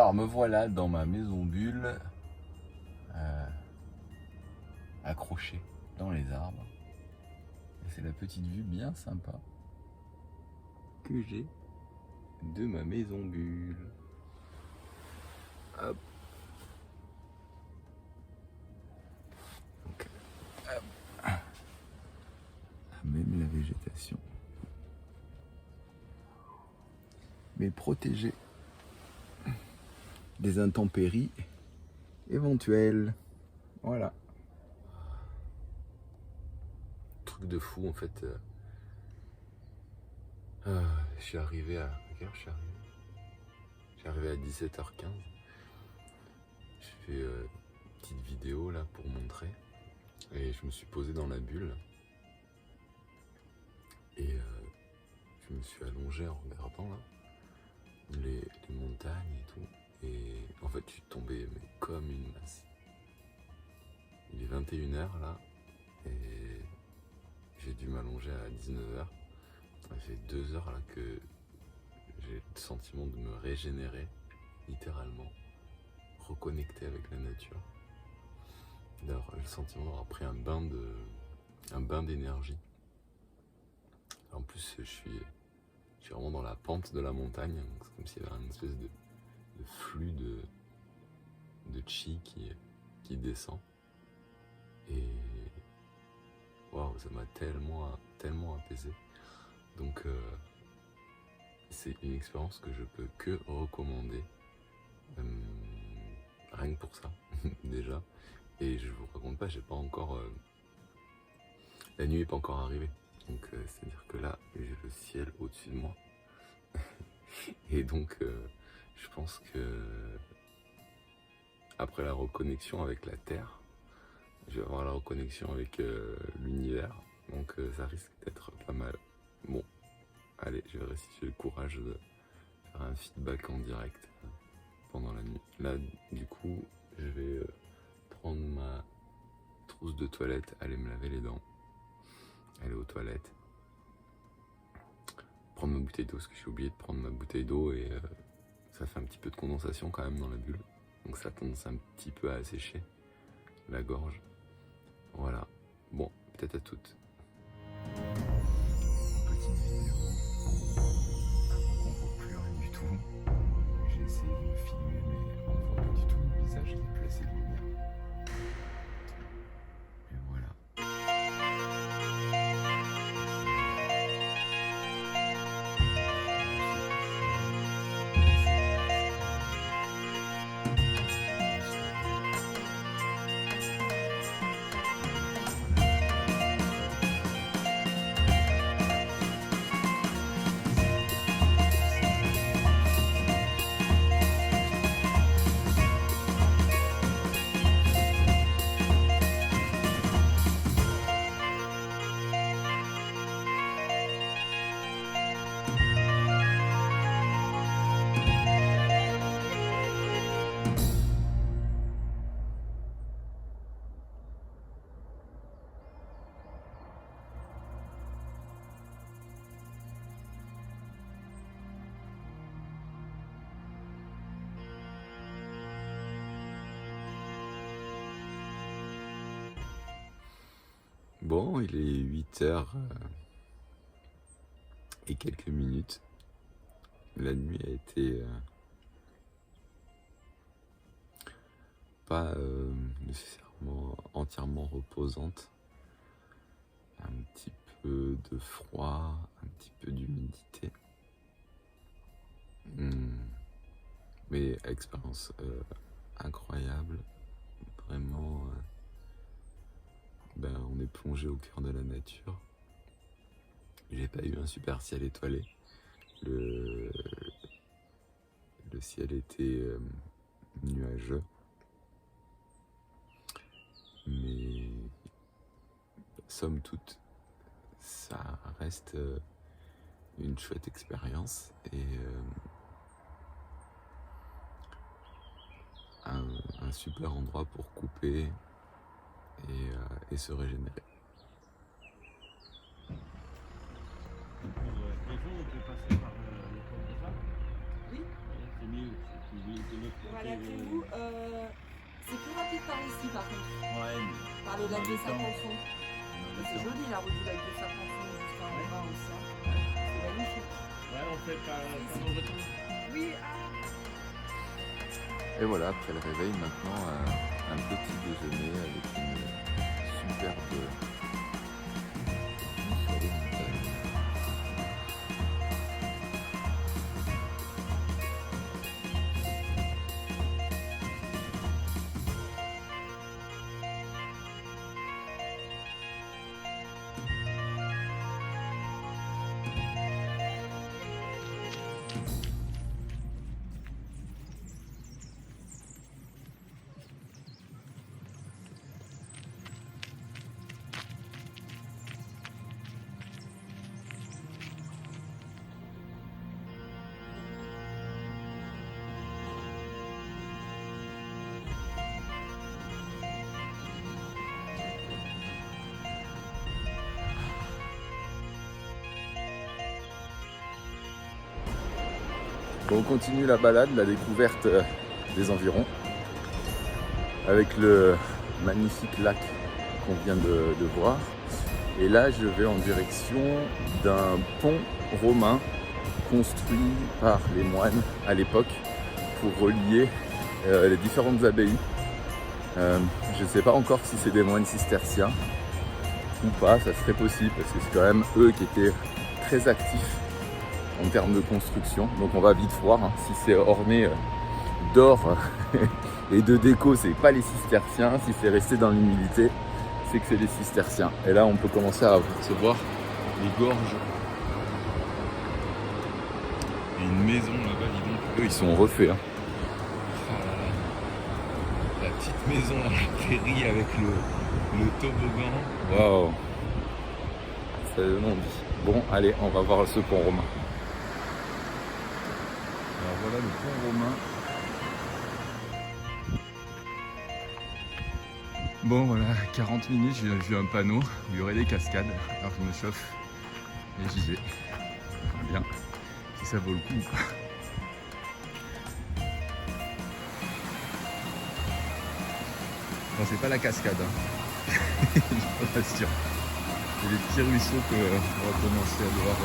Alors me voilà dans ma maison bulle, accrochée dans les arbres. Et c'est la petite vue bien sympa que j'ai de ma maison bulle. Hop. Donc, hop. Même la végétation. Mais protégée des intempéries éventuelles. Voilà. Truc de fou en fait. Je suis arrivé à... quelle heure je suis arrivé ? Je suis arrivé à 17h15. Je fais une petite vidéo là pour montrer. Et je me suis posé dans la bulle. Et je me suis allongé en regardant là les montagnes et tout. Et en fait je suis tombé mais comme une masse. Il est 21h là. Et j'ai dû m'allonger à 19h. Ça fait 2 heures là que j'ai le sentiment de me régénérer, littéralement, reconnecter avec la nature. D'avoir le sentiment d'avoir pris un bain d'énergie. En plus, je suis vraiment dans la pente de la montagne, donc c'est comme s'il y avait une espèce de flux de chi qui descend. Et waouh, ça m'a tellement apaisé. Donc c'est une expérience que je peux que recommander, rien que pour ça déjà. Et je vous raconte pas, j'ai pas encore la nuit est pas encore arrivée, donc c'est à dire que là j'ai le ciel au-dessus de moi. Et donc je pense que après la reconnexion avec la terre, je vais avoir la reconnexion avec l'univers, donc ça risque d'être pas mal. Bon, allez, je verrai si j'ai le courage de faire un feedback en direct pendant la nuit. Là, du coup, je vais prendre ma trousse de toilette, aller me laver les dents, aller aux toilettes, prendre ma bouteille d'eau, parce que j'ai oublié de prendre ma bouteille d'eau et ça fait un petit peu de condensation quand même dans la bulle, donc ça tendance un petit peu à assécher la gorge. Voilà, bon, peut-être à toutes. Petite vidéo, on voit plus rien du tout. J'ai essayé de me filmer, mais on voit pas du tout mon visage qui est placé de lumière. Et voilà. Bon, il est 8h et quelques minutes. La nuit a été pas nécessairement entièrement reposante. Un petit peu de froid, un petit peu d'humidité. Mais expérience incroyable. Vraiment, on est plongé au cœur de la nature. J'ai pas eu un super ciel étoilé. Le ciel était nuageux. Mais somme toute, ça reste une chouette expérience et un super endroit pour couper et se régénérer. Pour les jours, on peut passer par l'école de ça ? Oui. C'est mieux. De l'autre côté. Voilà, Théo, c'est plus rapide par ici par contre. Ouais, Par le lac de Saint-Ponçon. C'est mais... joli la route du lac de Saint-Ponçon jusqu'à en bas aussi. Hein. C'est magnifique. Ouais, on fait par le retour. Oui, Et voilà, après le réveil, maintenant, un petit déjeuner avec une superbe vue sur les montagnes. Bon, on continue la balade, la découverte des environs, avec le magnifique lac qu'on vient de voir. Et là, je vais en direction d'un pont romain construit par les moines à l'époque pour relier les différentes abbayes. Je ne sais pas encore si c'est des moines cisterciens ou pas, ça serait possible parce que c'est quand même eux qui étaient très actifs en termes de construction. Donc on va vite voir hein, si c'est orné d'or et de déco, c'est pas les cisterciens. Si c'est resté dans l'humilité, c'est que c'est les cisterciens. Et là on peut commencer à se voir les gorges. Et une maison là-bas, dis donc. Eux ils sont refaits. Hein. Oh là là. La petite maison à la prairie avec le toboggan. Waouh. Ça donne envie. Bon allez, on va voir ce pont romain. Alors voilà le pont romain. Bon voilà, 40 minutes, j'ai vu un panneau où il y aurait des cascades. Alors je me chauffe et j'y vais. On verra bien si ça vaut le coup ou pas. Bon, c'est pas la cascade, hein. Je suis pas sûr. C'est les petits ruisseaux qu'on va commencer à devoir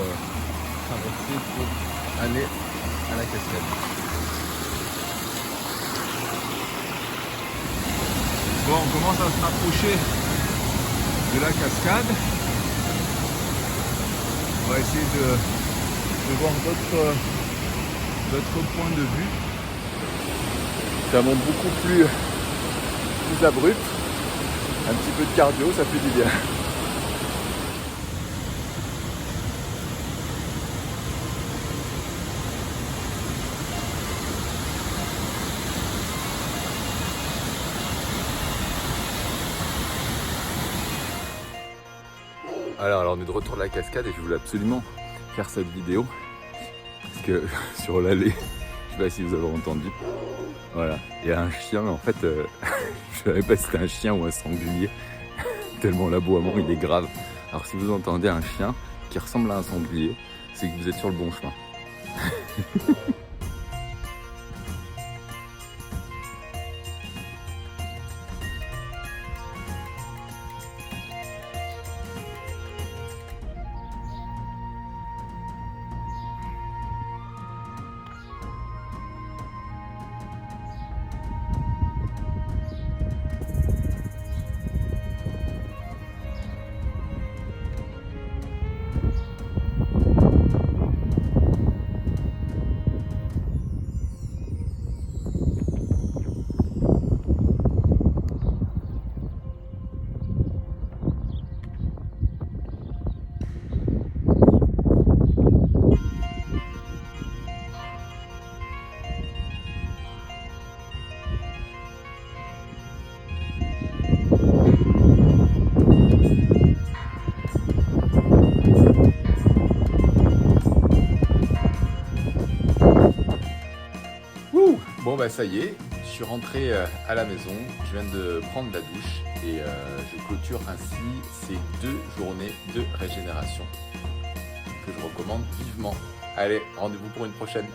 traverser pour aller à la cascade. Bon, on commence à se rapprocher de la cascade. On va essayer de voir d'autres points de vue. C'est un monde beaucoup plus abrupt. Un petit peu de cardio, ça fait du bien. Alors on est de retour de la cascade et je voulais absolument faire cette vidéo parce que sur l'allée, je sais pas si vous avez entendu, voilà, il y a un chien, mais en fait je savais pas si c'était un chien ou un sanglier tellement l'aboiement il est grave. Alors si vous entendez un chien qui ressemble à un sanglier, c'est que vous êtes sur le bon chemin. Bon bah ça y est, je suis rentré à la maison, je viens de prendre la douche et je clôture ainsi ces 2 journées de régénération que je recommande vivement. Allez, rendez-vous pour une prochaine.